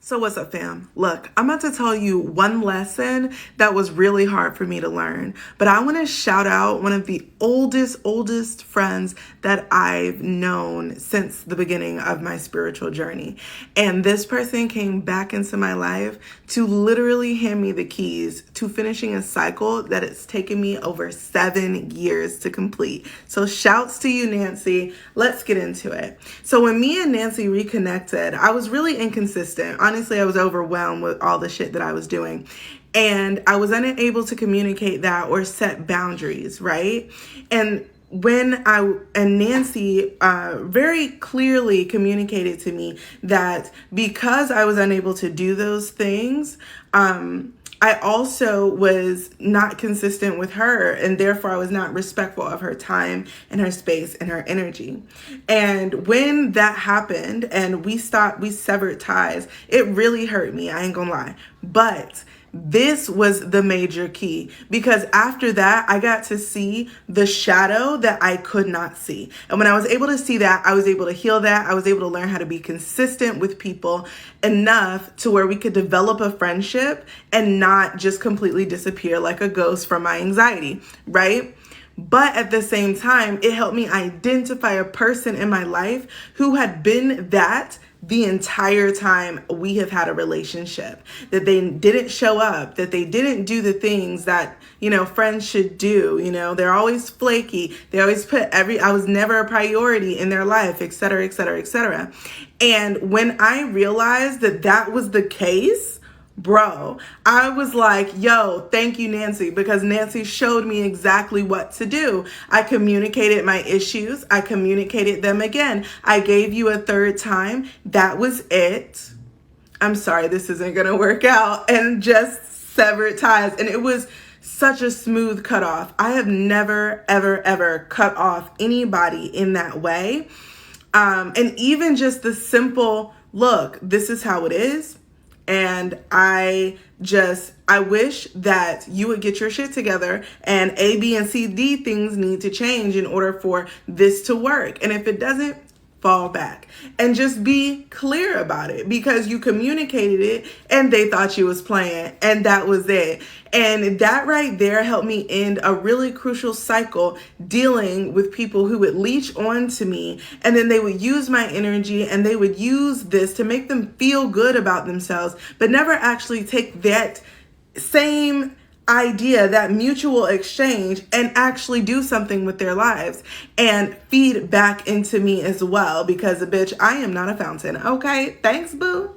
So what's up, fam? Look, I'm about to tell you one lesson that was really hard for me to learn, but I want to shout out one of the oldest friends that I've known since the beginning of my spiritual journey. And this person came back into my life to literally hand me the keys to finishing a cycle that it's taken me over 7 years to complete. So shouts to you, Nancy. Let's get into it. So when me and Nancy reconnected, I was really inconsistent. Honestly, I was overwhelmed with all the shit that I was doing. And I was unable to communicate that or set boundaries, right? And Nancy very clearly communicated to me that because I was unable to do those things, I also was not consistent with her, and therefore I was not respectful of her time and her space and her energy. And when that happened and we severed ties, it really hurt me. I ain't gonna lie. But this was the major key, because after that, I got to see the shadow that I could not see. And when I was able to see that, I was able to heal that. I was able to learn how to be consistent with people enough to where we could develop a friendship and not just completely disappear like a ghost from my anxiety, right? But at the same time, it helped me identify a person in my life who had been that the entire time we have had a relationship, that they didn't show up, that they didn't do the things that, friends should do. They're always flaky. They always I was never a priority in their life, et cetera, et cetera, et cetera. And when I realized that that was the case, bro, I was like, yo, thank you, Nancy, because Nancy showed me exactly what to do. I communicated my issues. I communicated them again. I gave you a third time. That was it. I'm sorry, this isn't going to work out. And just severed ties. And it was such a smooth cutoff. I have never, ever cut off anybody in that way. And even just the simple, look, this is how it is. And I wish that you would get your shit together, and A, B, and C, D things need to change in order for this to work. And if it doesn't, fall back and just be clear about it, because you communicated it and they thought you was playing, and that was it. And that right there helped me end a really crucial cycle dealing with people who would leech on to me, and then they would use my energy and they would use this to make them feel good about themselves, but never actually take that same idea, that mutual exchange, and actually do something with their lives and feed back into me as well, because bitch, I am not a fountain. Okay, thanks, boo.